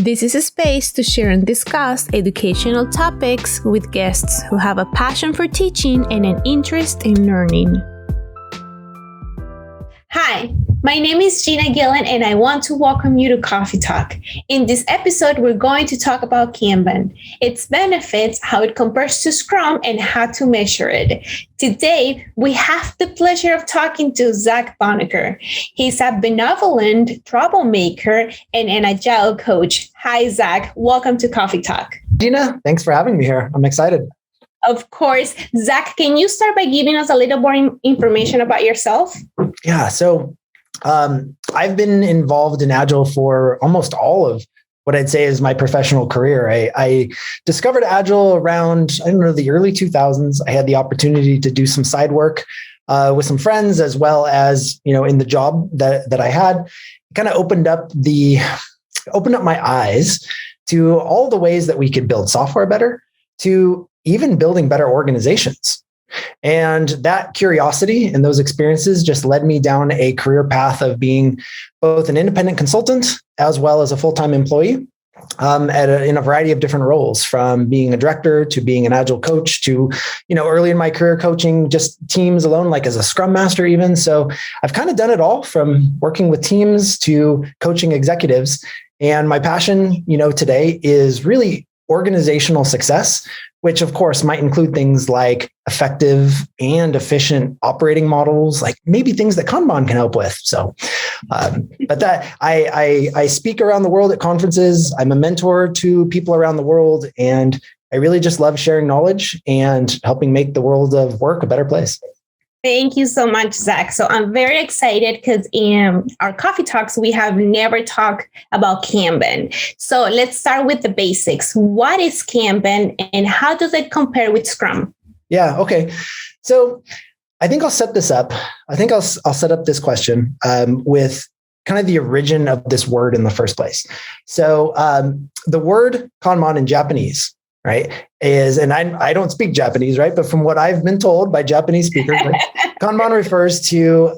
This is a space to share and discuss educational topics with guests who have a passion for teaching and an interest in learning. Hi, my name is Gina Gillen, and I want to welcome you to Coffee Talk. In this episode, we're going to talk about Kanban, its benefits, how it compares to Scrum, and how to measure it. Today, we have the pleasure of talking to Zack Bonaker. He's a Benevolent Trouble-Maker and an Agile Coach. Hi, Zach. Welcome to Coffee Talk. Gina, thanks for having me here. I'm excited. Of course. Zach, can you start by giving us a little more information about yourself? Yeah. So I've been involved in Agile for almost all of what I'd say is my professional career. I discovered Agile around, the early 2000s. I had the opportunity to do some side work with some friends, as well as, in the job that I had. It kind of opened up my eyes to all the ways that we could build software better, to even building better organizations. And that curiosity and those experiences just led me down a career path of being both an independent consultant as well as a full-time employee in a variety of different roles, from being a director to being an Agile coach to, early in my career coaching just teams alone, like as a Scrum Master even. So I've kind of done it all, from working with teams to coaching executives. And my passion, today is really organizational success, which of course might include things like effective and efficient operating models, like maybe things that Kanban can help with. So, but that I speak around the world at conferences. I'm a mentor to people around the world, and I really just love sharing knowledge and helping make the world of work a better place. Thank you so much, Zach. So I'm very excited because in our coffee talks, we have never talked about Kanban. So let's start with the basics. What is Kanban and how does it compare with Scrum? Yeah, okay. So I think I'll set this up. I think I'll set up this question with kind of the origin of this word in the first place. So the word Kanban in Japanese, right, and I don't speak Japanese, right? But from what I've been told by Japanese speakers, right, Kanban refers to,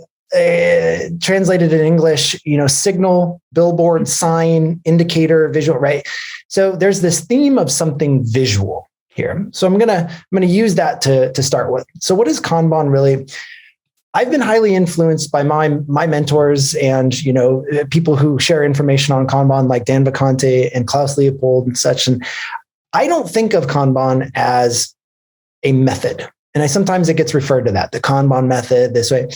translated in English, signal, billboard, sign, indicator, visual, right? So there's this theme of something visual here. So I'm gonna use that to start with. So what is Kanban really? I've been highly influenced by my mentors and, people who share information on Kanban, like Dan Vacante and Klaus Leopold and such. And I don't think of Kanban as a method. And sometimes it gets referred to that, the Kanban method, this way.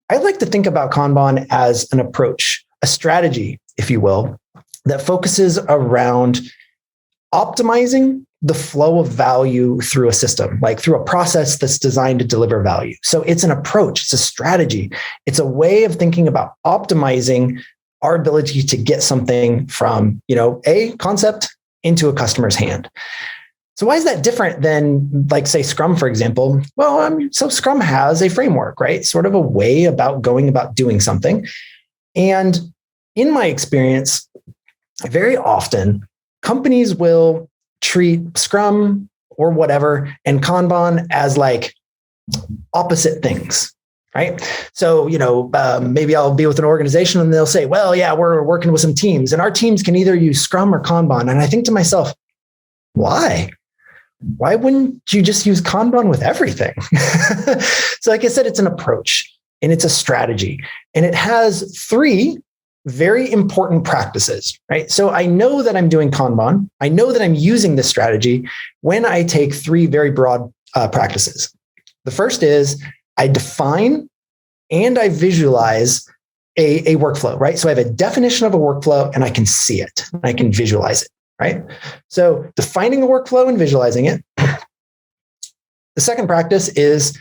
I like to think about Kanban as an approach, a strategy, if you will, that focuses around optimizing the flow of value through a system, like through a process that's designed to deliver value. So it's an approach, it's a strategy. It's a way of thinking about optimizing our ability to get something from, a concept into a customer's hand. So why is that different than, like, say, Scrum, for example? Well, so Scrum has a framework, right? Sort of a way about going about doing something. And in my experience, very often companies will treat Scrum or whatever and Kanban as like opposite things, right? So, maybe I'll be with an organization and they'll say, well, yeah, we're working with some teams and our teams can either use Scrum or Kanban. And I think to myself, why? Why wouldn't you just use Kanban with everything? So like I said, it's an approach and it's a strategy, and it has three very important practices, right? So I know that I'm doing Kanban. I know that I'm using this strategy when I take three very broad practices. The first is I define and I visualize a workflow, right? So I have a definition of a workflow and I can see it. I can visualize it, right? So defining a workflow and visualizing it. The second practice is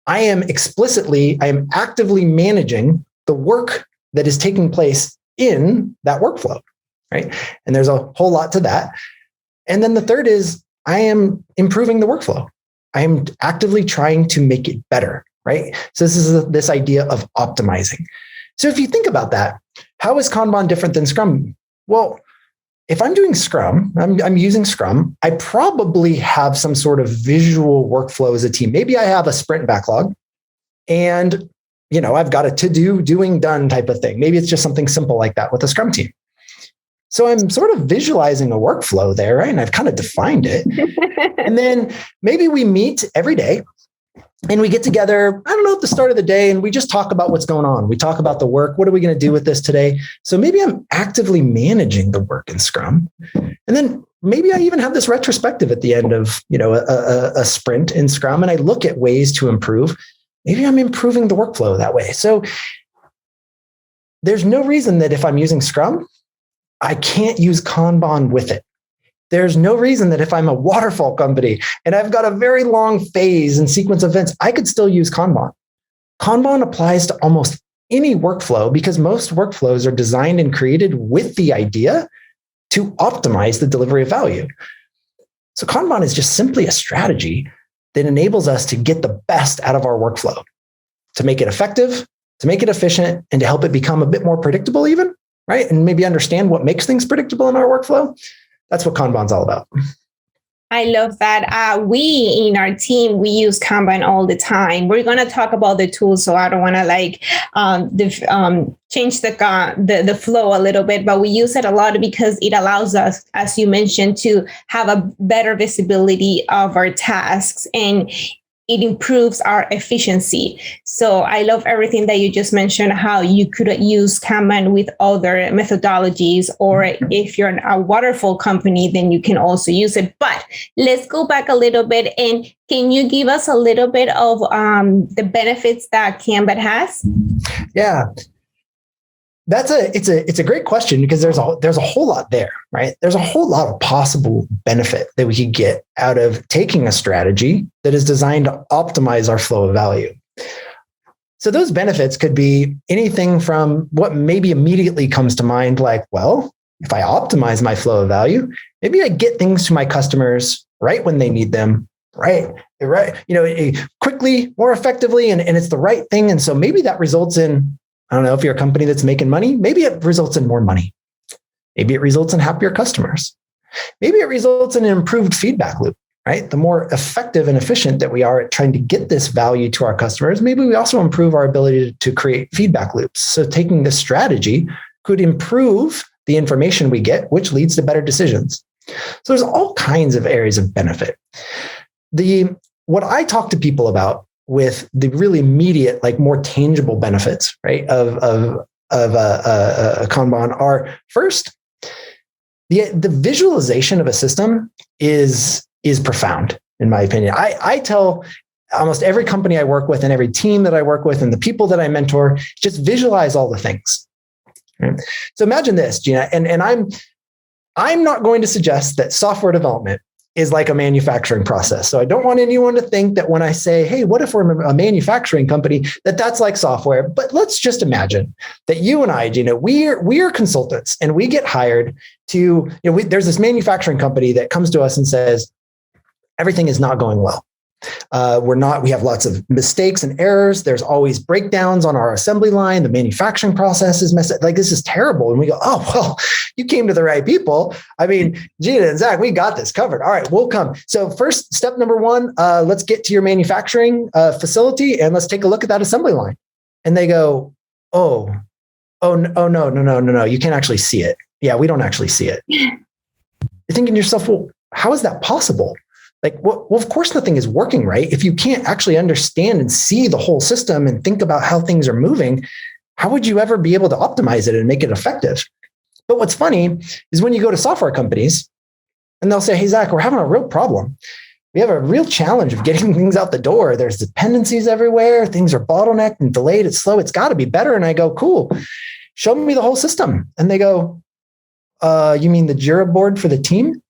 I am actively managing the work that is taking place in that workflow, right? And there's a whole lot to that. And then the third is I am improving the workflow. I am actively trying to make it better, right? So this is this idea of optimizing. So if you think about that, how is Kanban different than Scrum? Well, if I'm doing Scrum, I'm using Scrum, I probably have some sort of visual workflow as a team. Maybe I have a sprint backlog and I've got a to-do, doing, done type of thing. Maybe it's just something simple like that with a Scrum team. So I'm sort of visualizing a workflow there, right? And I've kind of defined it. And then maybe we meet every day and we get together, I don't know, at the start of the day, and we just talk about what's going on. We talk about the work. What are we going to do with this today? So maybe I'm actively managing the work in Scrum. And then maybe I even have this retrospective at the end of, a sprint in Scrum, and I look at ways to improve. Maybe I'm improving the workflow that way. So there's no reason that if I'm using Scrum, I can't use Kanban with it. There's no reason that if I'm a waterfall company and I've got a very long phase and sequence of events, I could still use Kanban. Kanban applies to almost any workflow because most workflows are designed and created with the idea to optimize the delivery of value. So Kanban is just simply a strategy that enables us to get the best out of our workflow, to make it effective, to make it efficient, and to help it become a bit more predictable even, right? And maybe understand what makes things predictable in our workflow. That's what Kanban's all about. I love that. We in our team, we use Kanban all the time. We're going to talk about the tools, so I don't want to change the flow a little bit, but we use it a lot because it allows us, as you mentioned, to have a better visibility of our tasks, and it improves our efficiency. So I love everything that you just mentioned, how you could use Kanban with other methodologies, or if you're a waterfall company, then you can also use it. But let's go back a little bit, and can you give us a little bit of the benefits that Kanban has? Yeah. It's a great question because there's a whole lot there, right? There's a whole lot of possible benefit that we could get out of taking a strategy that is designed to optimize our flow of value. So those benefits could be anything from what maybe immediately comes to mind, like, well, if I optimize my flow of value, maybe I get things to my customers right when they need them, right, quickly, more effectively, and it's the right thing. And so maybe that results in, I don't know, if you're a company that's making money, maybe it results in more money. Maybe it results in happier customers. Maybe it results in an improved feedback loop, right? The more effective and efficient that we are at trying to get this value to our customers, maybe we also improve our ability to create feedback loops. So taking this strategy could improve the information we get, which leads to better decisions. So there's all kinds of areas of benefit. What I talk to people about with the really immediate, like more tangible benefits, right, of a Kanban are, first, the visualization of a system is profound, in my opinion. I tell almost every company I work with and every team that I work with and the people that I mentor, just visualize all the things. Right? So imagine this, Gina, and I'm not going to suggest that software development is like a manufacturing process. So I don't want anyone to think that when I say, hey, what if we're a manufacturing company, that's like software. But let's just imagine that you and I, Gina, we are consultants and we get hired to, there's this manufacturing company that comes to us and says, everything is not going well. We have lots of mistakes and errors. There's always breakdowns on our assembly line. The manufacturing process is messed up. Like, this is terrible. And we go, oh, well, you came to the right people. I mean, Gina and Zach, we got this covered. All right, we'll come. So first, step number one, let's get to your manufacturing facility and let's take a look at that assembly line. And they go, no, you can't actually see it. Yeah, we don't actually see it. You're thinking to yourself, well, how is that possible? Like, well, of course, nothing is working right. If you can't actually understand and see the whole system and think about how things are moving, how would you ever be able to optimize it and make it effective? But what's funny is when you go to software companies and they'll say, hey, Zach, we're having a real problem. We have a real challenge of getting things out the door. There's dependencies everywhere. Things are bottlenecked and delayed. It's slow. It's got to be better. And I go, cool. Show me the whole system. And they go, you mean the Jira board for the team?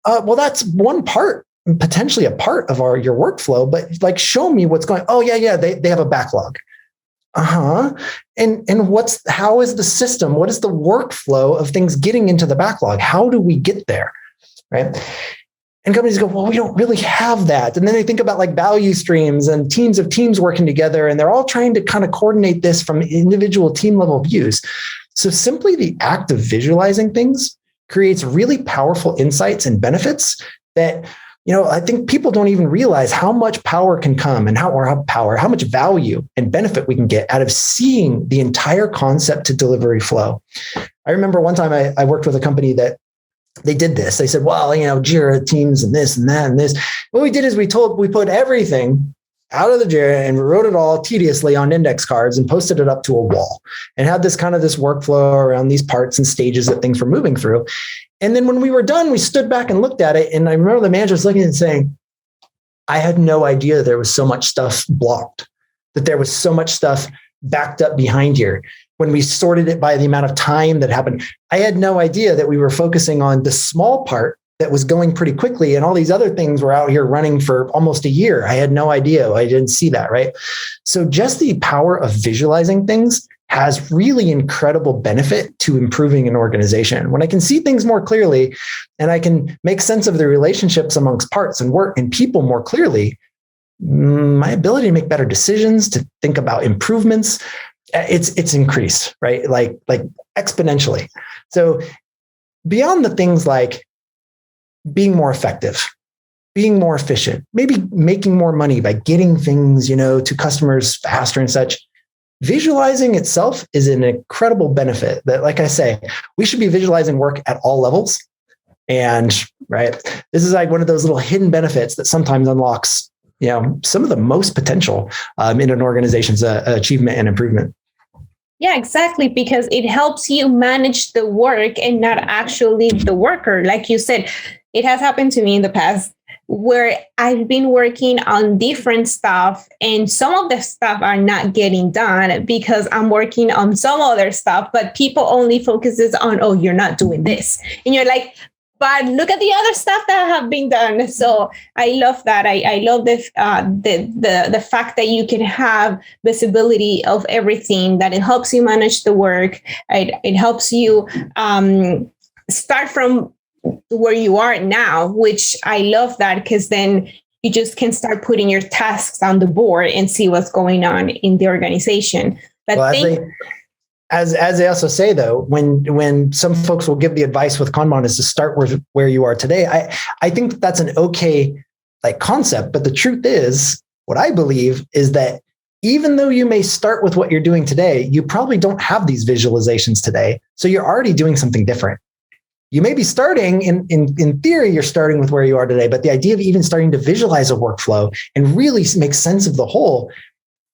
Well, that's one part, potentially a part of your workflow, but like, show me what's going. Oh, yeah. They have a backlog. And how is the system? What is the workflow of things getting into the backlog? How do we get there? Right. And companies go, well, we don't really have that. And then they think about like value streams and teams of teams working together. And they're all trying to kind of coordinate this from individual team level views. So simply the act of visualizing things creates really powerful insights and benefits that I think people don't even realize how much power can come and how much value and benefit we can get out of seeing the entire concept to delivery flow. I remember one time I worked with a company that they did this. They said, well, Jira teams and this and that and this. What we did is we put everything out of the Jira and wrote it all tediously on index cards and posted it up to a wall and had this workflow around these parts and stages that things were moving through. And then when we were done, we stood back and looked at it. And I remember the manager was looking and saying, I had no idea there was so much stuff blocked, that there was so much stuff backed up behind here. When we sorted it by the amount of time that happened, I had no idea that we were focusing on the small part that was going pretty quickly. And all these other things were out here running for almost a year. I had no idea. I didn't see that, right? So just the power of visualizing things has really incredible benefit to improving an organization. When I can see things more clearly and I can make sense of the relationships amongst parts and work and people more clearly, my ability to make better decisions, to think about improvements, it's increased, right? Like exponentially. So beyond the things like being more effective, being more efficient, maybe making more money by getting things, to customers faster and such, visualizing itself is an incredible benefit that, like I say, we should be visualizing work at all levels. And right, this is like one of those little hidden benefits that sometimes unlocks, some of the most potential in an organization's achievement and improvement. Yeah, exactly, because it helps you manage the work and not actually the worker. Like you said, it has happened to me in the past where I've been working on different stuff and some of the stuff are not getting done because I'm working on some other stuff, but people only focuses on, oh, you're not doing this. And you're like, but look at the other stuff that have been done. So I love that. I love the fact that you can have visibility of everything, that it helps you manage the work. It helps you start from where you are now, which I love that, because then you just can start putting your tasks on the board and see what's going on in the organization. But as they also say, though, when some folks will give the advice with Kanban is to start with where you are today, I think that's an okay concept. But the truth is, what I believe is that even though you may start with what you're doing today, you probably don't have these visualizations today. So you're already doing something different. You may be starting, in theory, you're starting with where you are today, but the idea of even starting to visualize a workflow and really make sense of the whole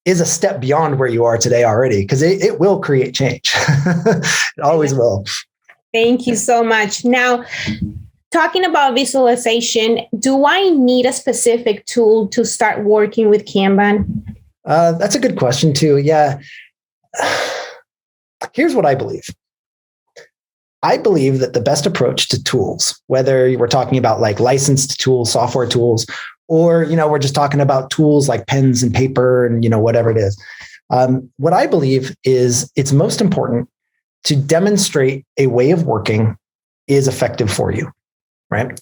is a step beyond where you are today already, because it will create change. It always will. Thank you so much. Now, talking about visualization, do I need a specific tool to start working with Kanban? That's a good question too. Yeah. Here's what I believe. I believe that the best approach to tools, whether we're talking about licensed tools, software tools, or, we're just talking about tools like pens and paper and, whatever it is. What I believe is it's most important to demonstrate a way of working is effective for you, right?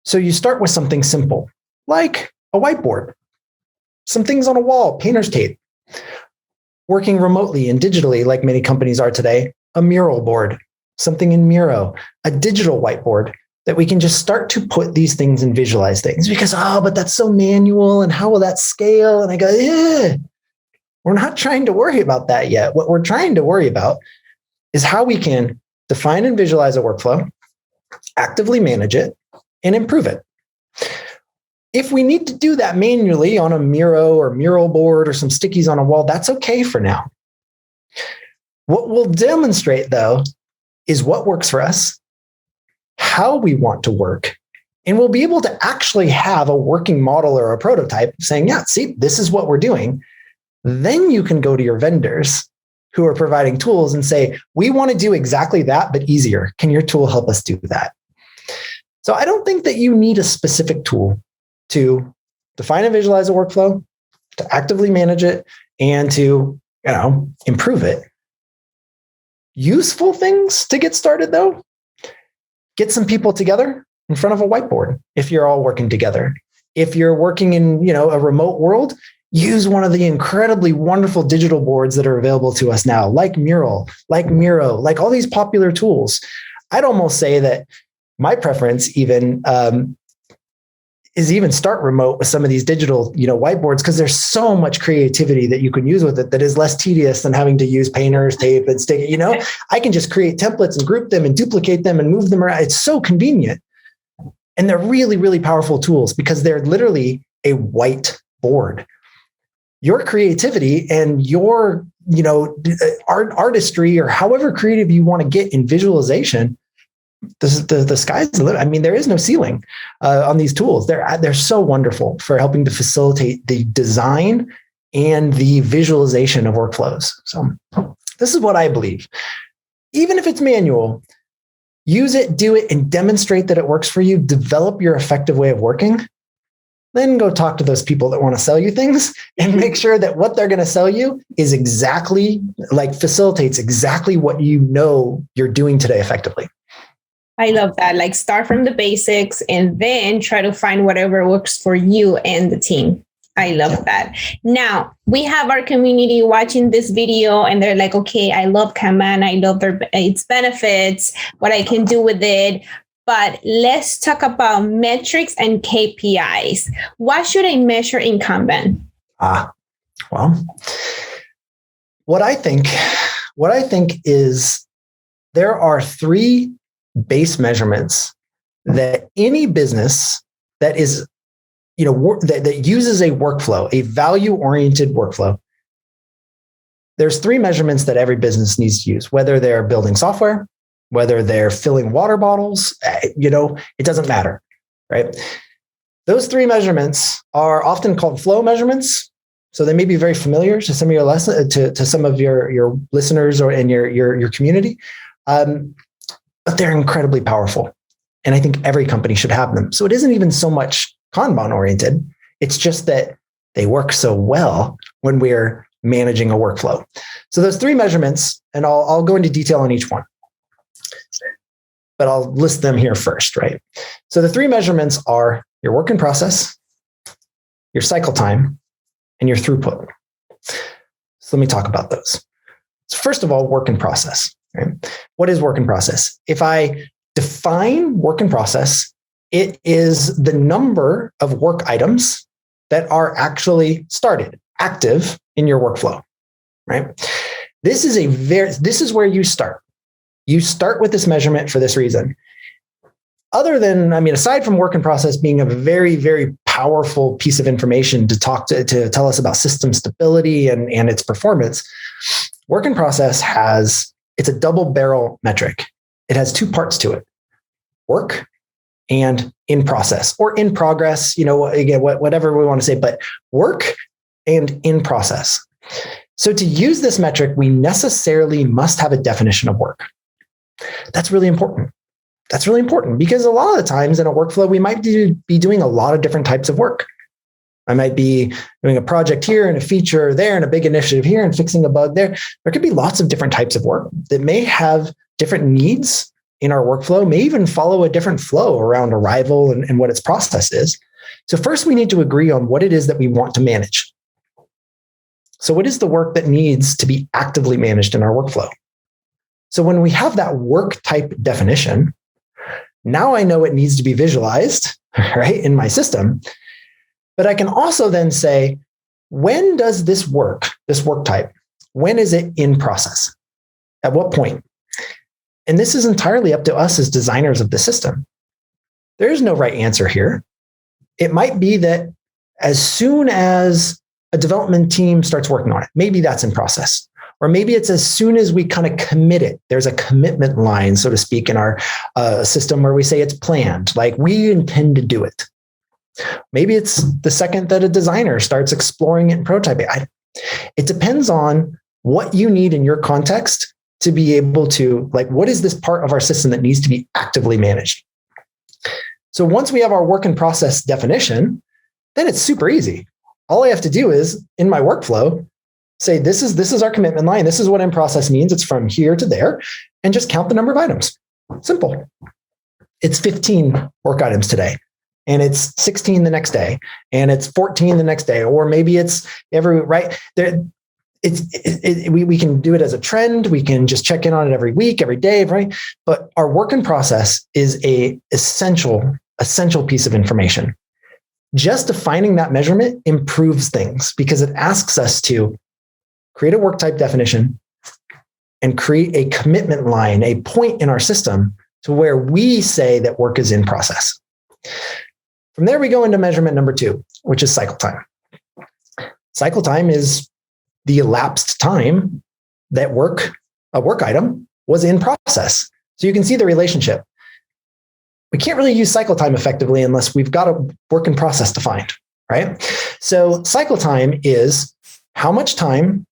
So you start with something simple, like a whiteboard, some things on a wall, painter's tape, working remotely and digitally, like many companies are today, a mural board, something in Miro, a digital whiteboard that we can just start to put these things and visualize things because, but that's so manual and how will that scale? And I go, we're not trying to worry about that yet. What we're trying to worry about is how we can define and visualize a workflow, actively manage it, and improve it. If we need to do that manually on a Miro or mural board or some stickies on a wall, that's okay for now. What we'll demonstrate, though, is what works for us, how we want to work, and we'll be able to actually have a working model or a prototype saying, yeah, see, this is what we're doing. Then you can go to your vendors who are providing tools and say, we want to do exactly that, but easier. Can your tool help us do that? So I don't think that you need a specific tool to define and visualize a workflow, to actively manage it, and to, improve it. Useful things to get started, though, get some people together in front of a whiteboard if you're all working together. If you're working in, a remote world, use one of the incredibly wonderful digital boards that are available to us now, like Mural, like Miro, like all these popular tools. I'd almost say that my preference even is even start remote with some of these digital, whiteboards, because there's so much creativity that you can use with it that is less tedious than having to use painters, tape, and stick it. I can just create templates and group them and duplicate them and move them around. It's so convenient. And they're really, really powerful tools because they're literally a whiteboard. Your creativity and your, artistry, or however creative you want to get in visualization, the sky's the limit. I mean, there is no ceiling on these tools. They're so wonderful for helping to facilitate the design and the visualization of workflows. So this is what I believe. Even if it's manual, use it, do it, and demonstrate that it works for you. Develop your effective way of working. Then go talk to those people that want to sell you things and make sure that what they're going to sell you is facilitates exactly what you're doing today effectively. I love that. Like, start from the basics and then try to find whatever works for you and the team. I love that. Now, we have our community watching this video and they're like, okay, I love Kanban. I love its benefits, what I can do with it. But let's talk about metrics and KPIs. What should I measure in Kanban? Well, what I think is there are 3 base measurements that any business that is, that uses a workflow, a value-oriented workflow. There's 3 measurements that every business needs to use, whether they're building software, whether they're filling water bottles, it doesn't matter, right? Those 3 measurements are often called flow measurements. So they may be very familiar to some of your to some of your listeners or in your community. But they're incredibly powerful. And I think every company should have them. So it isn't even so much Kanban oriented. It's just that they work so well when we're managing a workflow. So those 3 measurements, and I'll go into detail on each one, but I'll list them here first, right? So the 3 measurements are your work in process, your cycle time, and your throughput. So let me talk about those. So first of all, work in process. Right? What is work in process? If I define work in process, it is the number of work items that are actually started, active in your workflow, right? This is where you start. You start with this measurement for this reason. Aside from work in process being a very, very powerful piece of information to tell us about system stability and its performance, work in process it's a double barrel metric. It has 2 parts to it: work and in process, or in progress, again, whatever we want to say, but work and in process. So to use this metric, we necessarily must have a definition of work. That's really important. Because a lot of the times in a workflow, we might be doing a lot of different types of work. I might be doing a project here and a feature there and a big initiative here and fixing a bug there. There could be lots of different types of work that may have different needs in our workflow, may even follow a different flow around arrival and what its process is. So first, we need to agree on what it is that we want to manage. So what is the work that needs to be actively managed in our workflow? So when we have that work type definition, now I know it needs to be visualized, right, in my system. But I can also then say, when does this work type, when is it in process? At what point? And this is entirely up to us as designers of the system. There is no right answer here. It might be that as soon as a development team starts working on it, maybe that's in process. Or maybe it's as soon as we kind of commit it. There's a commitment line, so to speak, in our system where we say it's planned, like we intend to do it. Maybe it's the second that a designer starts exploring it and prototyping. It depends on what you need in your context to be able to, what is this part of our system that needs to be actively managed? So once we have our work in process definition, then it's super easy. All I have to do is, in my workflow, say, this is our commitment line. This is what in process means. It's from here to there, and just count the number of items. Simple. It's 15 work items today, and it's 16 the next day, and it's 14 the next day, or maybe it's right there. We can do it as a trend. We can just check in on it every week, every day, right? But our work in process is a essential piece of information. just defining that measurement improves things because it asks us to create a work type definition and create a commitment line, a point in our system to where we say that work is in process. From there, we go into measurement number 2, which is cycle time. Cycle time is the elapsed time that a work item was in process. So you can see the relationship. We can't really use cycle time effectively unless we've got a work in process defined, right? So cycle time is how much time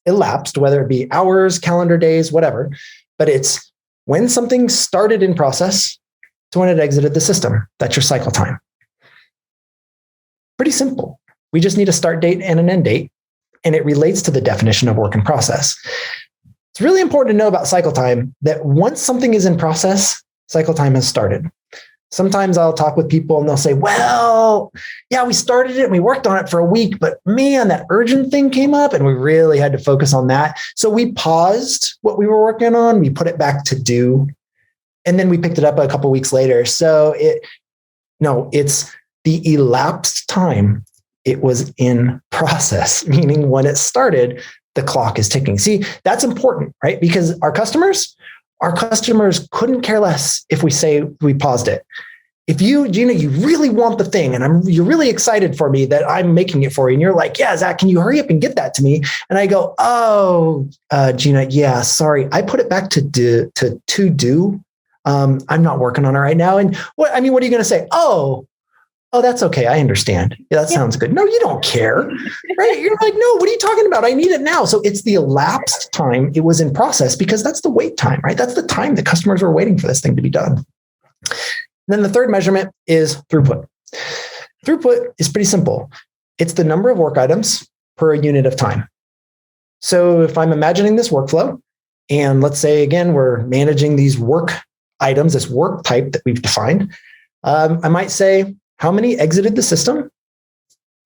elapsed, whether it be hours, calendar days, whatever, but it's when something started in process to when it exited the system. That's your cycle time. Pretty simple. We just need a start date and an end date, and it relates to the definition of work in process. It's really important to know about cycle time that once something is in process, cycle time has started. Sometimes I'll talk with people and they'll say, well, yeah, we started it and we worked on it for a week, but man, that urgent thing came up and we really had to focus on that. So we paused what we were working on, we put it back to do, and then we picked it up a couple of weeks later. So it's the elapsed time it was in process, meaning when it started, the clock is ticking. See, that's important, right? Because our customers couldn't care less if we say we paused it. If you, Gina, you really want the thing and you're really excited for me that I'm making it for you. And you're like, yeah, Zach, can you hurry up and get that to me? And I go, oh, Gina, yeah, sorry. I put it back to do. I'm not working on it right now. And what are you going to say? Oh, that's okay. I understand. Yeah, that sounds good. No, you don't care, right? You're like, no, what are you talking about? I need it now. So it's the elapsed time it was in process because that's the wait time, right? That's the time that customers were waiting for this thing to be done. And then the third measurement is throughput. Throughput is pretty simple. It's the number of work items per unit of time. So if I'm imagining this workflow, and let's say, again, we're managing these work items, this work type that we've defined, I might say, how many exited the system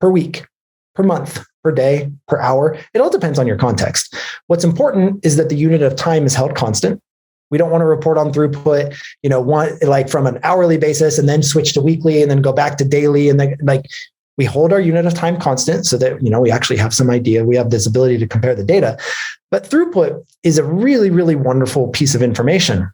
per week, per month, per day, per hour? It all depends on your context. What's important is that the unit of time is held constant. We don't want to report on throughput, like from an hourly basis and then switch to weekly and then go back to daily. And then we hold our unit of time constant so that, we actually have some idea. We have this ability to compare the data. But throughput is a really, really wonderful piece of information.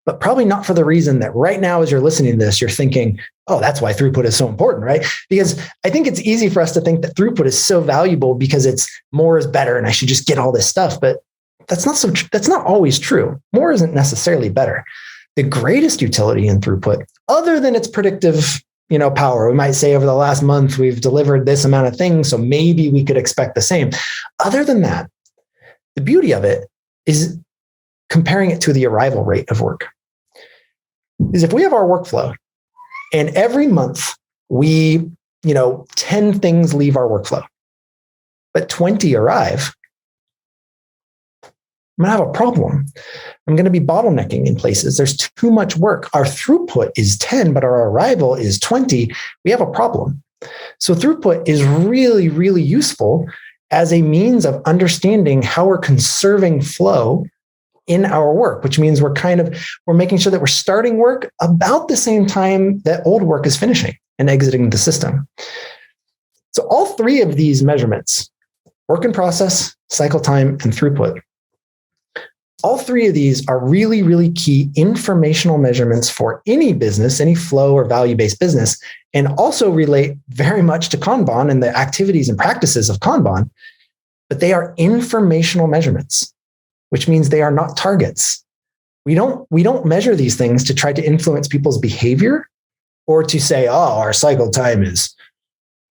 But probably not for the reason that right now, as you're listening to this, you're thinking, oh, that's why throughput is so important, right? Because I think it's easy for us to think that throughput is so valuable because it's more is better and I should just get all this stuff. But that's not always true. More isn't necessarily better. The greatest utility in throughput, other than its predictive, power, we might say over the last month, we've delivered this amount of things, so maybe we could expect the same. Other than that, the beauty of it is comparing it to the arrival rate of work. Is if we have our workflow and every month we, 10 things leave our workflow, but 20 arrive, I'm going to have a problem. I'm going to be bottlenecking in places. There's too much work. Our throughput is 10, but our arrival is 20. We have a problem. So throughput is really, really useful as a means of understanding how we're conserving flow in our work, which means we're making sure that we're starting work about the same time that old work is finishing and exiting the system. So all three of these measurements, work in process, cycle time, and throughput, all three of these are really, really key informational measurements for any business, any flow or value-based business, and also relate very much to Kanban and the activities and practices of Kanban, but they are informational measurements, which means they are not targets. We don't measure these things to try to influence people's behavior or to say, oh, our cycle time is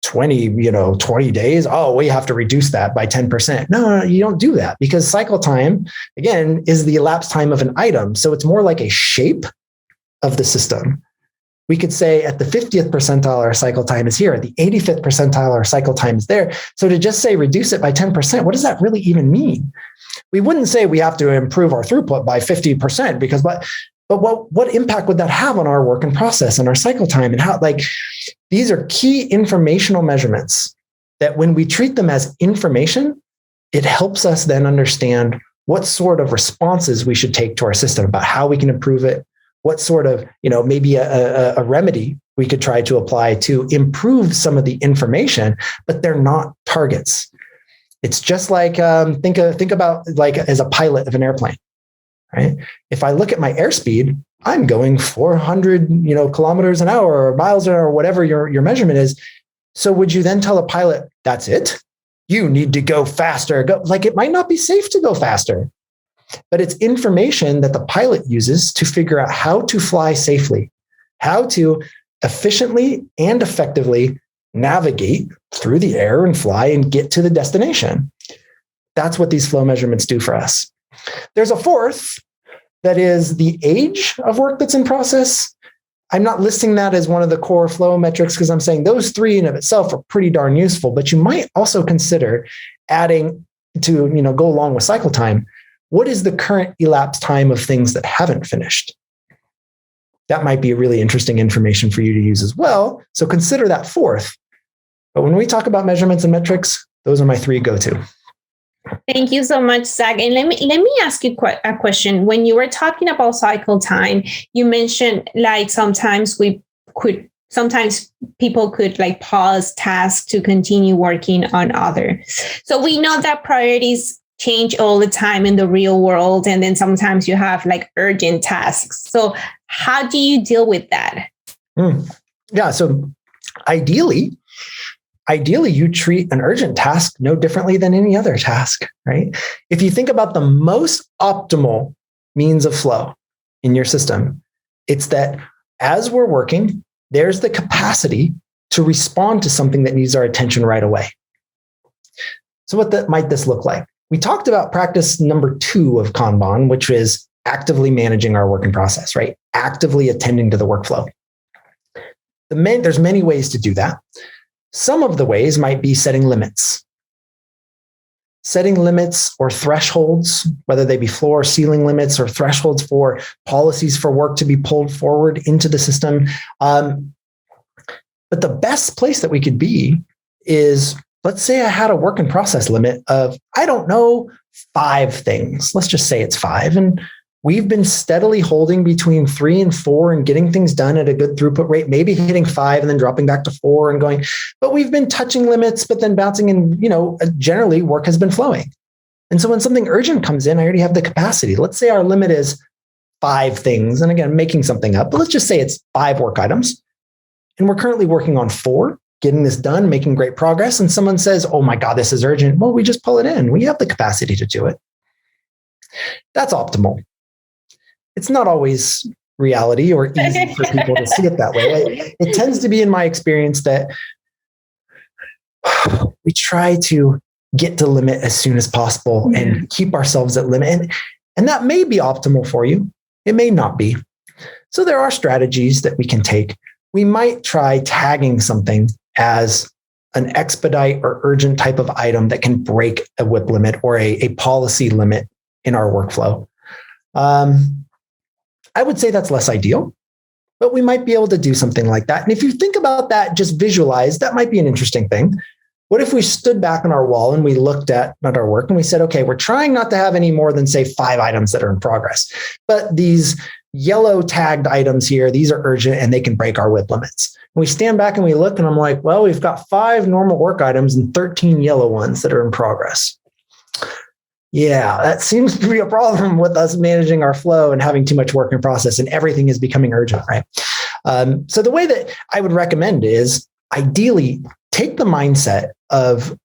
20 days. Oh, we have to reduce that by 10%. No, you don't do that because cycle time, again, is the elapsed time of an item. So it's more like a shape of the system. We could say at the 50th percentile, our cycle time is here. At the 85th percentile, our cycle time is there. So to just say reduce it by 10%, what does that really even mean? We wouldn't say we have to improve our throughput by 50% because, but what impact would that have on our work and process and our cycle time and how, these are key informational measurements that when we treat them as information, it helps us then understand what sort of responses we should take to our system about how we can improve it, what sort of, maybe a remedy we could try to apply to improve some of the information, but they're not targets. It's just like, think about like as a pilot of an airplane, right? If I look at my airspeed, I'm going 400, kilometers an hour or miles an hour, or whatever your measurement is. So would you then tell a pilot, that's it? You need to go faster. It might not be safe to go faster, but it's information that the pilot uses to figure out how to fly safely, how to efficiently and effectively navigate through the air and fly and get to the destination. That's what these flow measurements do for us. There's a fourth that is the age of work that's in process. I'm not listing that as one of the core flow metrics because I'm saying those three in of itself are pretty darn useful, but you might also consider adding to, go along with cycle time. What is the current elapsed time of things that haven't finished? That might be really interesting information for you to use as well. So consider that fourth. But when we talk about measurements and metrics, those are my three go-to. Thank you so much, Zach. And let me ask you a question. When you were talking about cycle time, you mentioned like sometimes people could like pause tasks to continue working on others. So we know that priorities change all the time in the real world. And then sometimes you have like urgent tasks. So how do you deal with that? Yeah. So ideally, you treat an urgent task no differently than any other task, right? If you think about the most optimal means of flow in your system, it's that as we're working, there's the capacity to respond to something that needs our attention right away. So what might this look like? We talked about practice number 2 of Kanban, which is actively managing our work in process, right? Actively attending to the workflow. There's many ways to do that. Some of the ways might be setting limits. Setting limits or thresholds, whether they be floor or ceiling limits or thresholds for policies for work to be pulled forward into the system. But the best place that we could be is, let's say I had a work in process limit of, 5 things. Let's just say it's 5. And we've been steadily holding between 3 and 4 and getting things done at a good throughput rate, maybe hitting 5 and then dropping back to 4 and going, but we've been touching limits, but then bouncing and, generally work has been flowing. And so when something urgent comes in, I already have the capacity. Let's say our limit is 5 things. And again, making something up, but let's just say it's 5 work items. And we're currently working on 4, getting this done, making great progress. And someone says, oh my God, this is urgent. Well, we just pull it in. We have the capacity to do it. That's optimal. It's not always reality or easy for people to see it that way. It tends to be, in my experience, that we try to get to limit as soon as possible and keep ourselves at limit. And that may be optimal for you. It may not be. So there are strategies that we can take. We might try tagging something as an expedite or urgent type of item that can break a WIP limit or a policy limit in our workflow. I would say that's less ideal, but we might be able to do something like that. And if you think about that, just visualize, that might be an interesting thing. What if we stood back on our wall and we looked at our work and we said, okay, we're trying not to have any more than, say, 5 items that are in progress, but these yellow tagged items here, these are urgent and they can break our WIP limits. And we stand back and we look and I'm like, well, we've got 5 normal work items and 13 yellow ones that are in progress. Yeah, that seems to be a problem with us managing our flow and having too much work in process, and everything is becoming urgent, right? So the way that I would recommend is ideally take the mindset of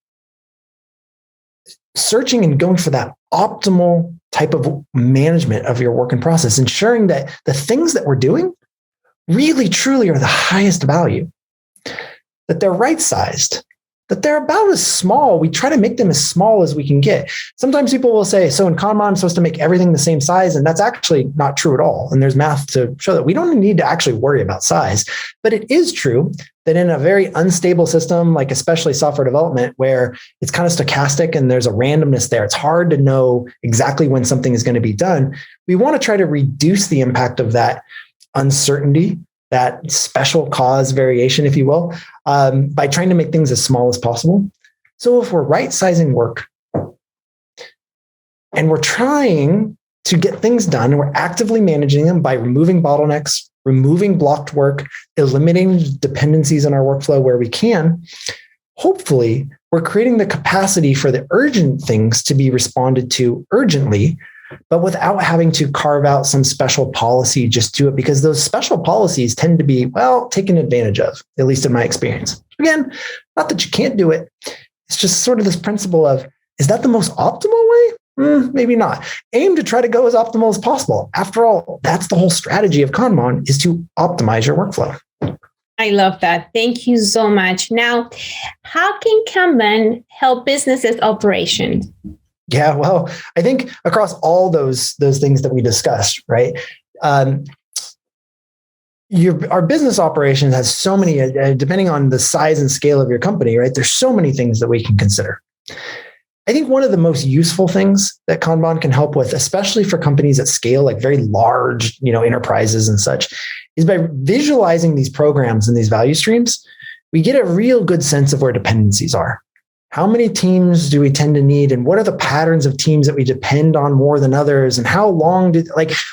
searching and going for that optimal type of management of your work in process, ensuring that the things that we're doing really, truly are the highest value, that they're right-sized, that they're about as small. We try to make them as small as we can get. Sometimes people will say, so in Kanban, I'm supposed to make everything the same size. And that's actually not true at all. And there's math to show that we don't need to actually worry about size. But it is true that in a very unstable system, like especially software development, where it's kind of stochastic and there's a randomness there, it's hard to know exactly when something is going to be done. We want to try to reduce the impact of that uncertainty, that special cause variation, if you will, by trying to make things as small as possible. So if we're right-sizing work and we're trying to get things done, and we're actively managing them by removing bottlenecks, removing blocked work, eliminating dependencies in our workflow where we can, hopefully we're creating the capacity for the urgent things to be responded to urgently, but without having to carve out some special policy just to it, because those special policies tend to be, well, taken advantage of, at least in my experience. Again, not that you can't do it. It's just sort of this principle of, is that the most optimal way? Maybe not. Aim to try to go as optimal as possible. After all, that's the whole strategy of Kanban, is to optimize your workflow. I love that. Thank you so much. Now, how can Kanban help businesses' operations? Yeah, well, I think across all those things that we discussed, right? Our business operations has so many, depending on the size and scale of your company, right? There's so many things that we can consider. I think one of the most useful things that Kanban can help with, especially for companies at scale, like very large, enterprises and such, is by visualizing these programs and these value streams, we get a real good sense of where dependencies are. How many teams do we tend to need? And what are the patterns of teams that we depend on more than others? And how long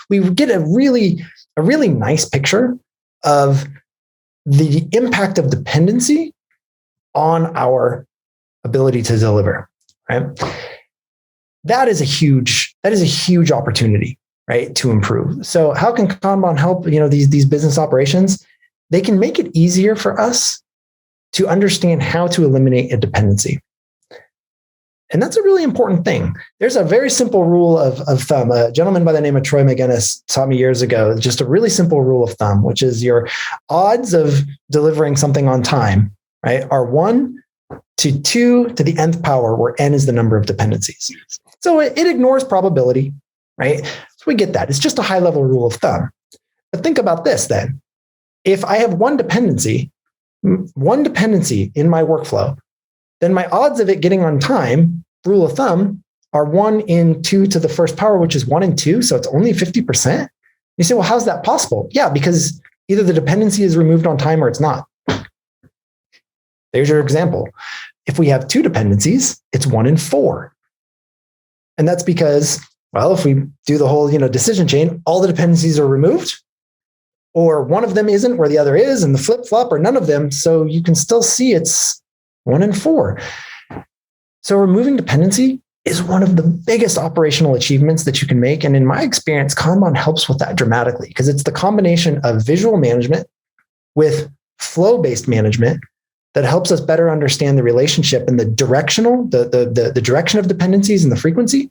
we get a really nice picture of the impact of dependency on our ability to deliver. Right? That is a huge opportunity, right, to improve. So how can Kanban help, these business operations? They can make it easier for us to understand how to eliminate a dependency. And that's a really important thing. There's a very simple rule of thumb. A gentleman by the name of Troy McGinnis taught me years ago, just a really simple rule of thumb, which is your odds of delivering something on time, right, are 1 to 2 to the nth power, where n is the number of dependencies. So it ignores probability, right? So we get that. It's just a high-level rule of thumb. But think about this then. If I have one dependency in my workflow, then my odds of it getting on time, rule of thumb, are 1 in 2 to the first power, which is 1 in 2. So it's only 50%. You say, well, how's that possible? Yeah, because either the dependency is removed on time or it's not. There's your example. If we have 2 dependencies, it's 1 in 4. And that's because, well, if we do the whole, decision chain, all the dependencies are removed, or one of them isn't where the other is, and the flip-flop, or none of them. So you can still see it's 1 in 4. So removing dependency is one of the biggest operational achievements that you can make. And in my experience, Kanban helps with that dramatically, because it's the combination of visual management with flow-based management that helps us better understand the relationship and the direction of dependencies and the frequency.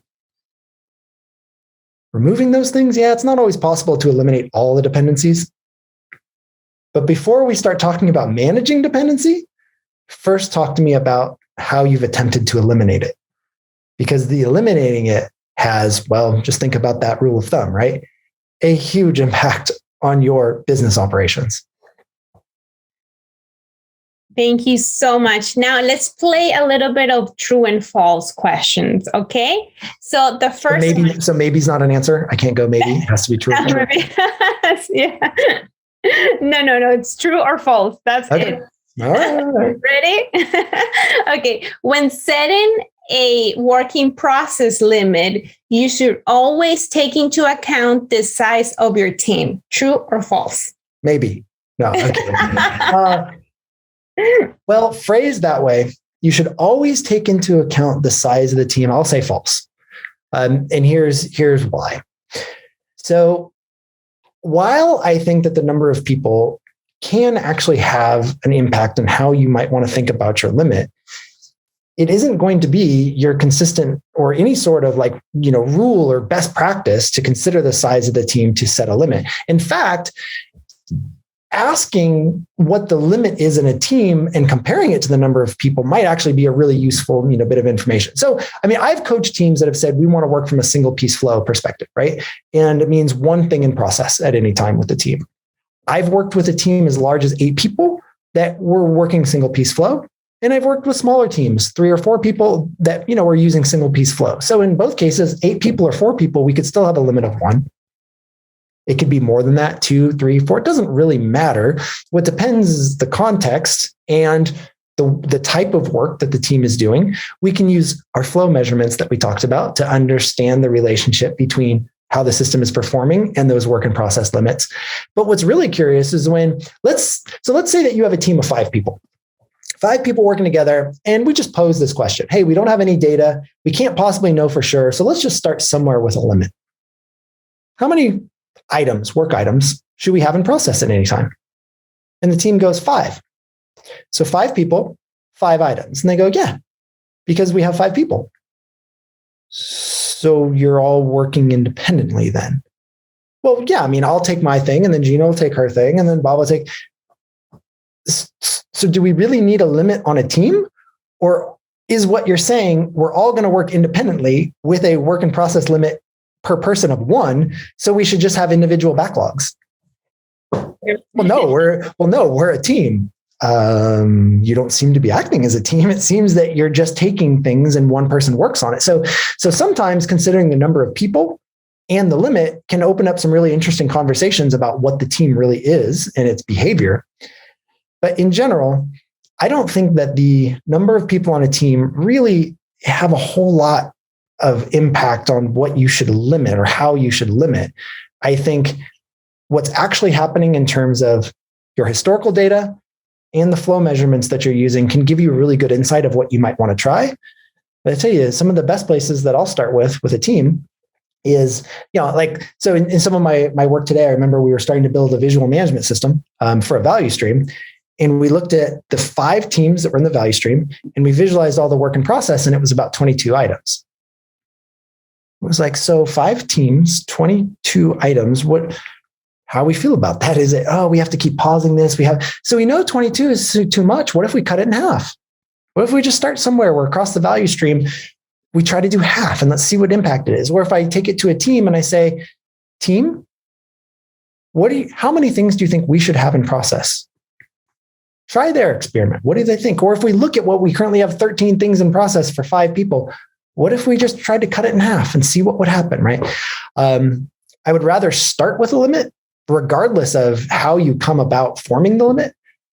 Removing those things, it's not always possible to eliminate all the dependencies. But before we start talking about managing dependency, first talk to me about how you've attempted to eliminate it. Because the eliminating it has, well, just think about that rule of thumb, right? A huge impact on your business operations. Thank you so much. Now let's play a little bit of true and false questions. Okay. So the first so maybe's not an answer. I can't go maybe. It has to be true. Yeah. No. It's true or false. That's okay. it. All right. Ready? Okay. When setting a working process limit, you should always take into account the size of your team. True or false? Maybe. No. Okay. Well, phrased that way, you should always take into account the size of the team. I'll say false. And here's why. So while I think that the number of people can actually have an impact on how you might want to think about your limit, it isn't going to be your consistent or any sort of rule or best practice to consider the size of the team to set a limit. In fact, asking what the limit is in a team and comparing it to the number of people might actually be a really useful, bit of information. So, I've coached teams that have said, we want to work from a single piece flow perspective, right? And it means one thing in process at any time with the team. I've worked with a team as large as 8 people that were working single piece flow. And I've worked with smaller teams, 3 or 4 people that, were using single piece flow. So in both cases, 8 people or 4 people, we could still have a limit of 1. It could be more than that, 2, 3, 4. It doesn't really matter. What depends is the context and the type of work that the team is doing. We can use our flow measurements that we talked about to understand the relationship between how the system is performing and those work in process limits. But what's really curious is let's say that you have a team of 5 people. 5 people working together, and we just pose this question. Hey, we don't have any data. We can't possibly know for sure. So let's just start somewhere with a limit. How many work items, should we have in process at any time? And the team goes 5. So 5 people, 5 items. And they go, yeah, because we have 5 people. So you're all working independently then. Well, yeah, I mean, I'll take my thing, and then Gina will take her thing, and then Bob will take. So do we really need a limit on a team? Or is what you're saying, we're all going to work independently with a work in process limit per person of 1, so we should just have individual backlogs? Well, no, we're a team. You don't seem to be acting as a team. It seems that you're just taking things and one person works on it. So sometimes considering the number of people and the limit can open up some really interesting conversations about what the team really is and its behavior. But in general, I don't think that the number of people on a team really have a whole lot of impact on what you should limit or how you should limit. I think what's actually happening in terms of your historical data and the flow measurements that you're using can give you a really good insight of what you might want to try. But I tell you, some of the best places that I'll start with a team is, so in some of my work today, I remember we were starting to build a visual management system for a value stream. And we looked at the 5 teams that were in the value stream, and we visualized all the work in process, and it was about 22 items. It was like, so 5 teams, 22 items, how we feel about that? Is it, we have to keep pausing this? So we know 22 is too much. What if we cut it in half? What if we just start somewhere where across the value stream, we try to do half and let's see what impact it is? Or if I take it to a team and I say, team, how many things do you think we should have in process? Try their experiment. What do they think? Or if we look at what we currently have 13 things in process for 5 people, what if we just tried to cut it in half and see what would happen, right? I would rather start with a limit, regardless of how you come about forming the limit.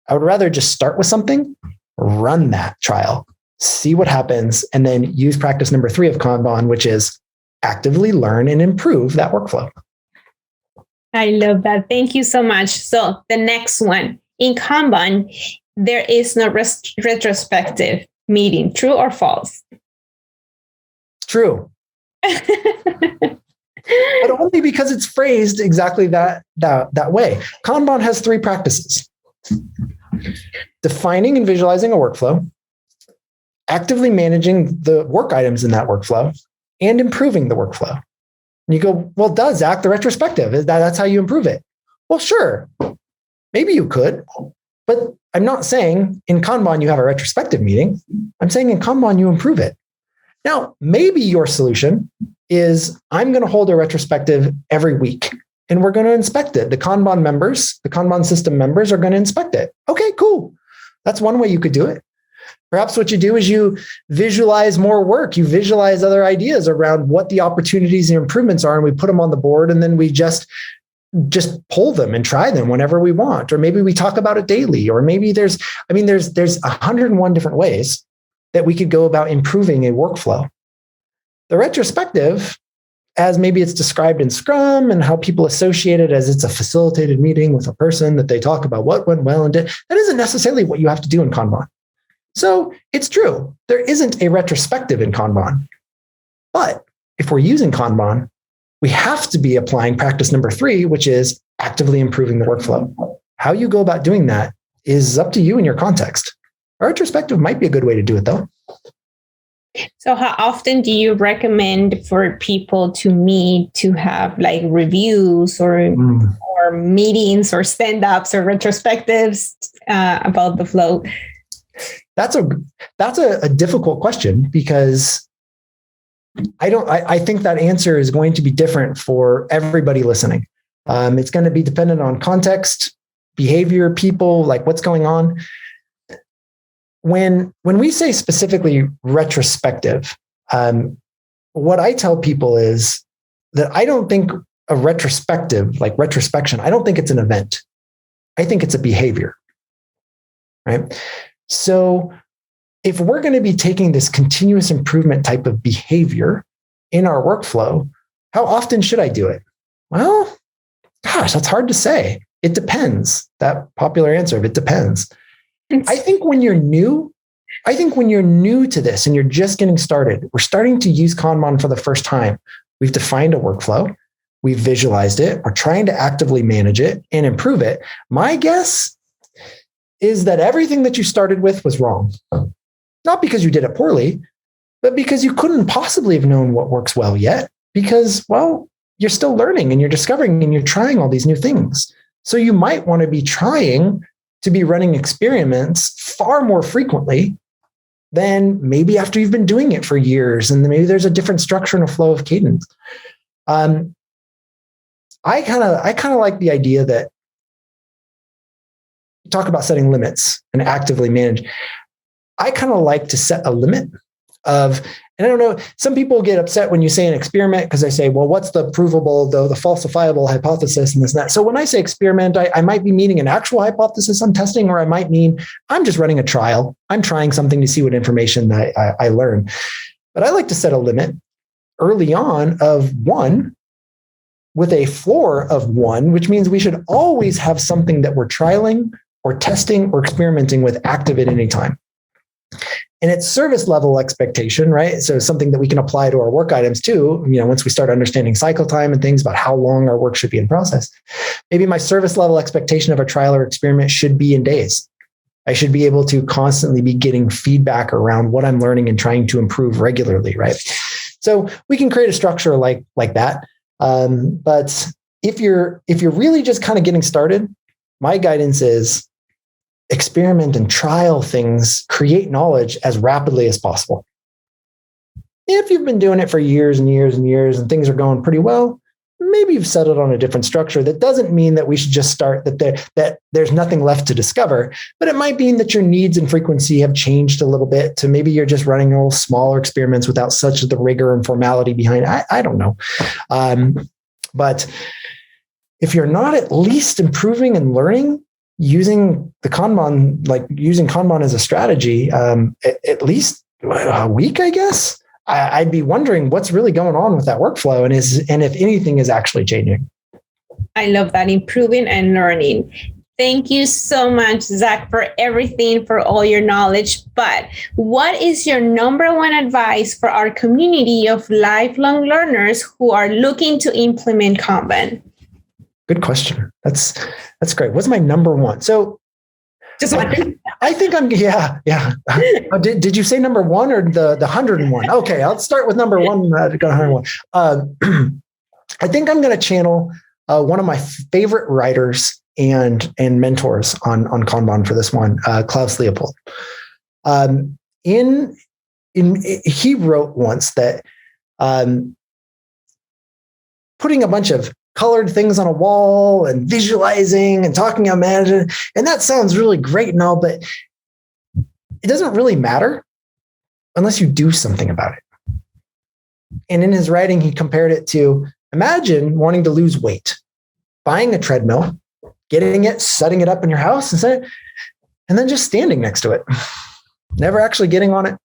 I would rather just start with something, run that trial, see what happens, and then use practice number 3 of Kanban, which is actively learn and improve that workflow. I love that. Thank you so much. So the next one, in Kanban, there is no retrospective meeting. True or false? True. But only because it's phrased exactly that way. Kanban has 3 practices: defining and visualizing a workflow, actively managing the work items in that workflow, and improving the workflow. And you go, well, Zach, the retrospective, that's how you improve it. Well, sure, maybe you could, but I'm not saying in Kanban you have a retrospective meeting. I'm saying in Kanban you improve it. Now, maybe your solution is I'm going to hold a retrospective every week and we're going to inspect it. The Kanban system members are going to inspect it. Okay, cool. That's one way you could do it. Perhaps what you do is you visualize more work. You visualize other ideas around what the opportunities and improvements are, and we put them on the board, and then we just pull them and try them whenever we want. Or maybe we talk about it daily, or maybe there's 101 different ways that we could go about improving a workflow. The retrospective, as maybe it's described in Scrum and how people associate it as it's a facilitated meeting with a person that they talk about what went well and did, that isn't necessarily what you have to do in Kanban. So it's true, there isn't a retrospective in Kanban. But if we're using Kanban, we have to be applying practice number 3, which is actively improving the workflow. How you go about doing that is up to you and your context. A retrospective might be a good way to do it, though. So how often do you recommend for people to meet to have like reviews or meetings or stand-ups or retrospectives about the flow? That's a difficult question, because I think that answer is going to be different for everybody listening. It's going to be dependent on context, behavior, people, like what's going on. When we say specifically retrospective, what I tell people is that I don't think a retrospective, like retrospection, I don't think it's an event. I think it's a behavior, right? So if we're going to be taking this continuous improvement type of behavior in our workflow, How often should I do it? Well, gosh, that's hard to say. It depends. That popular answer of it depends. I think when you're new to this and you're just getting started, we're starting to use Kanban for the first time. We've defined a workflow. We've visualized it. We're trying to actively manage it and improve it. My guess is that everything that you started with was wrong. Not because you did it poorly, but because you couldn't possibly have known what works well yet. Because, well, you're still learning and you're discovering and you're trying all these new things. So you might want to be trying to be running experiments far more frequently than maybe after you've been doing it for years. And maybe there's a different structure and a flow of cadence. I kind of like the idea that you talk about setting limits and actively manage. I kind of like to set a limit of, and I don't know, some people get upset when you say an experiment because they say, well, what's the provable, the falsifiable hypothesis and this and that. So when I say experiment, I might be meaning an actual hypothesis I'm testing, or I might mean I'm just running a trial. I'm trying something to see what information I learn. But I like to set a limit early on of 1 with a floor of 1, which means we should always have something that we're trialing or testing or experimenting with active at any time. And it's service level expectation, right? So something that we can apply to our work items too. Once we start understanding cycle time and things about how long our work should be in process, maybe my service level expectation of a trial or experiment should be in days. I should be able to constantly be getting feedback around what I'm learning and trying to improve regularly, right? So we can create a structure like that. But if you're really just kind of getting started, my guidance is experiment and trial things, create knowledge as rapidly as possible. If you've been doing it for years and years and years and things are going pretty well, maybe you've settled on a different structure. That doesn't mean that we should just start, that there's nothing left to discover, but it might mean that your needs and frequency have changed a little bit to maybe you're just running little smaller experiments without such the rigor and formality behind it. I don't know. But if you're not at least improving and learning, using Kanban as a strategy, at least a week, I guess, I'd be wondering what's really going on with that workflow and if anything is actually changing. I love that, improving and learning. Thank you so much, Zach, for everything, for all your knowledge. But what is your number one advice for our community of lifelong learners who are looking to implement Kanban? Good question. That's great. What's my number one? So just one. I think I'm, yeah. Did you say number one or the 101? Okay, I'll start with number one. Go 101. I think I'm going to channel one of my favorite writers and mentors on Kanban for this one, Klaus Leopold. He wrote once that putting a bunch of colored things on a wall and visualizing and talking about management, and that sounds really great and all, but it doesn't really matter unless you do something about it. And in his writing, he compared it to, imagine wanting to lose weight, buying a treadmill, getting it, setting it up in your house and then just standing next to it, never actually getting on it,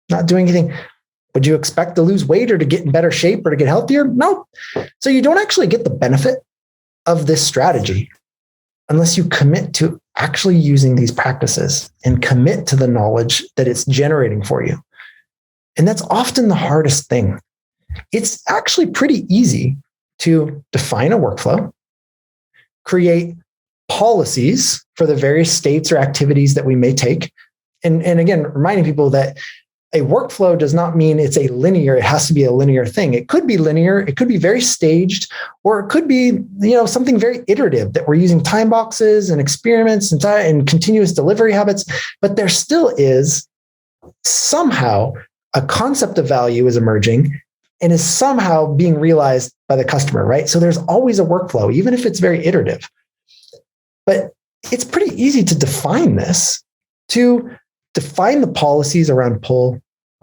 not doing anything. Would you expect to lose weight or to get in better shape or to get healthier? No. So you don't actually get the benefit of this strategy unless you commit to actually using these practices and commit to the knowledge that it's generating for you. And that's often the hardest thing. It's actually pretty easy to define a workflow, create policies for the various states or activities that we may take. And again, reminding people that a workflow does not mean it has to be a linear thing. It could be linear, it could be very staged, or it could be, something very iterative that we're using time boxes and experiments and continuous delivery habits, but there still is somehow a concept of value is emerging and is somehow being realized by the customer, right? So there's always a workflow, even if it's very iterative. But it's pretty easy to define this, to define the policies around pull,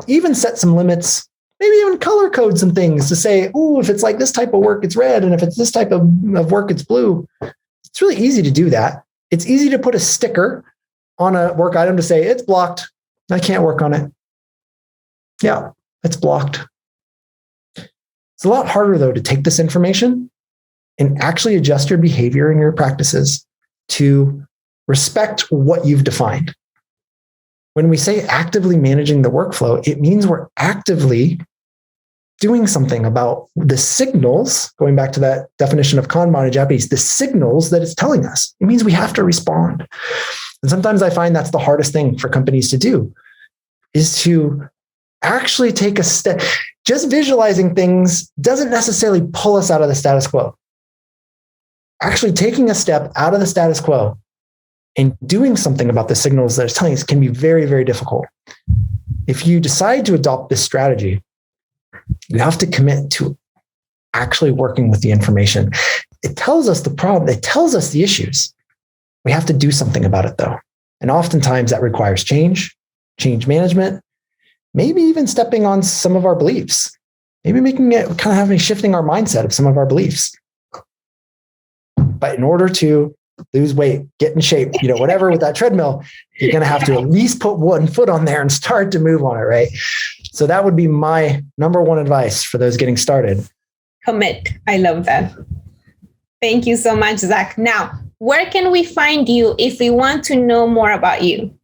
even set some limits, maybe even color code some things to say, oh, if it's like this type of work, it's red. And if it's this type of work, it's blue. It's really easy to do that. It's easy to put a sticker on a work item to say, it's blocked. I can't work on it. Yeah, it's blocked. It's a lot harder, though, to take this information and actually adjust your behavior and your practices to respect what you've defined. When we say actively managing the workflow, it means we're actively doing something about the signals, going back to that definition of Kanban in Japanese, the signals that it's telling us. It means we have to respond. And sometimes I find that's the hardest thing for companies to do, is to actually take a step. Just visualizing things doesn't necessarily pull us out of the status quo. Actually taking a step out of the status quo and doing something about the signals that it's telling us can be very, very difficult. If you decide to adopt this strategy, you have to commit to actually working with the information. It tells us the problem. It tells us the issues. We have to do something about it, though. And oftentimes that requires change management, maybe even stepping on some of our beliefs, maybe making it kind of having shifting our mindset of some of our beliefs. But in order to lose weight, get in shape, whatever with that treadmill, you're going to have to at least put one foot on there and start to move on it, right? So that would be my number one advice for those getting started. Commit. I love that. Thank you so much, Zach. Now, where can we find you if we want to know more about you?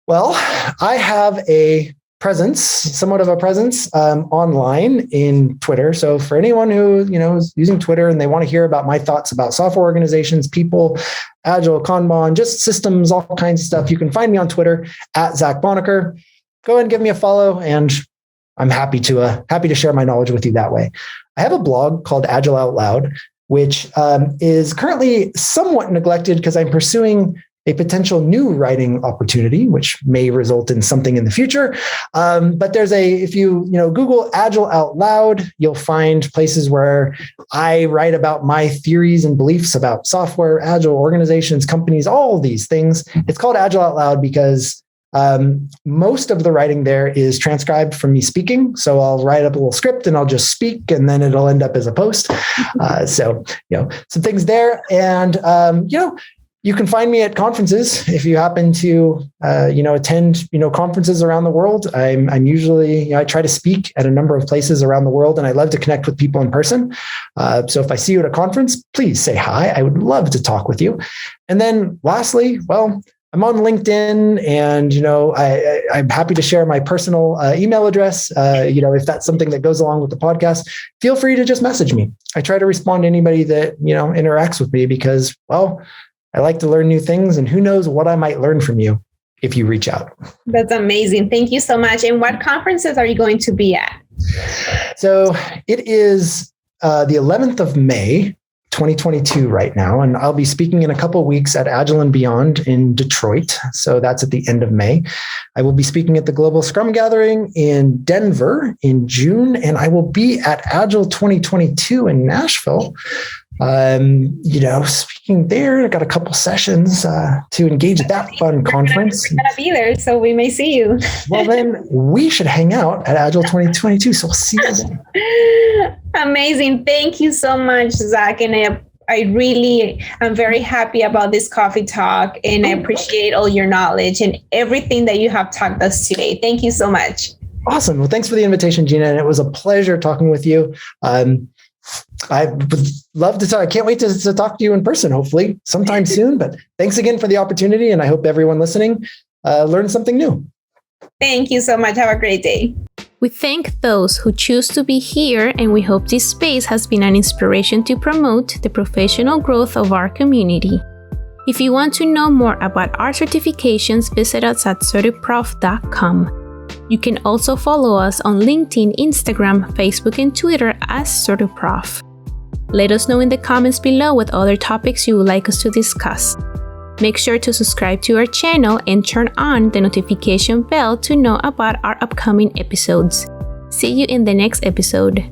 Well, I have a presence, somewhat of a presence online in Twitter. So for anyone who, is using Twitter and they want to hear about my thoughts about software organizations, people, Agile, Kanban, just systems, all kinds of stuff, you can find me on Twitter at Zach Bonaker. Go ahead and give me a follow, and I'm happy to share my knowledge with you that way. I have a blog called Agile Out Loud, which is currently somewhat neglected because I'm pursuing a potential new writing opportunity, which may result in something in the future. But if you Google Agile Out Loud, you'll find places where I write about my theories and beliefs about software, Agile organizations, companies, all these things. It's called Agile Out Loud because most of the writing there is transcribed from me speaking. So I'll write up a little script and I'll just speak, and then it'll end up as a post. So some things there. And, you can find me at conferences if you happen to, attend, conferences around the world. I'm usually, I try to speak at a number of places around the world, and I love to connect with people in person. So if I see you at a conference, please say hi. I would love to talk with you. And then lastly, I'm on LinkedIn, and, I'm happy to share my personal email address. If that's something that goes along with the podcast, feel free to just message me. I try to respond to anybody that, interacts with me because, I like to learn new things, and who knows what I might learn from you if you reach out. That's amazing. Thank you so much. And what conferences are you going to be at? So it is the 11th of May, 2022 right now. And I'll be speaking in a couple of weeks at Agile and Beyond in Detroit. So that's at the end of May. I will be speaking at the Global Scrum Gathering in Denver in June. And I will be at Agile 2022 in Nashville. Speaking there, I got a couple sessions to engage at that fun conference. We're gonna be there, so we may see you. Well, then we should hang out at Agile 2022. So we'll see you then. Amazing. Thank you so much, Zach. And I really am very happy about this coffee talk, and I appreciate all your knowledge and everything that you have taught us today. Thank you so much. Awesome. Well, thanks for the invitation, Gina. And it was a pleasure talking with you. I would love to talk. I can't wait to talk to you in person, hopefully sometime soon. But thanks again for the opportunity. And I hope everyone listening learned something new. Thank you so much. Have a great day. We thank those who choose to be here, and we hope this space has been an inspiration to promote the professional growth of our community. If you want to know more about our certifications, visit us at CertiProf.com. You can also follow us on LinkedIn, Instagram, Facebook, and Twitter as CertiProf. Let us know in the comments below what other topics you would like us to discuss. Make sure to subscribe to our channel and turn on the notification bell to know about our upcoming episodes. See you in the next episode.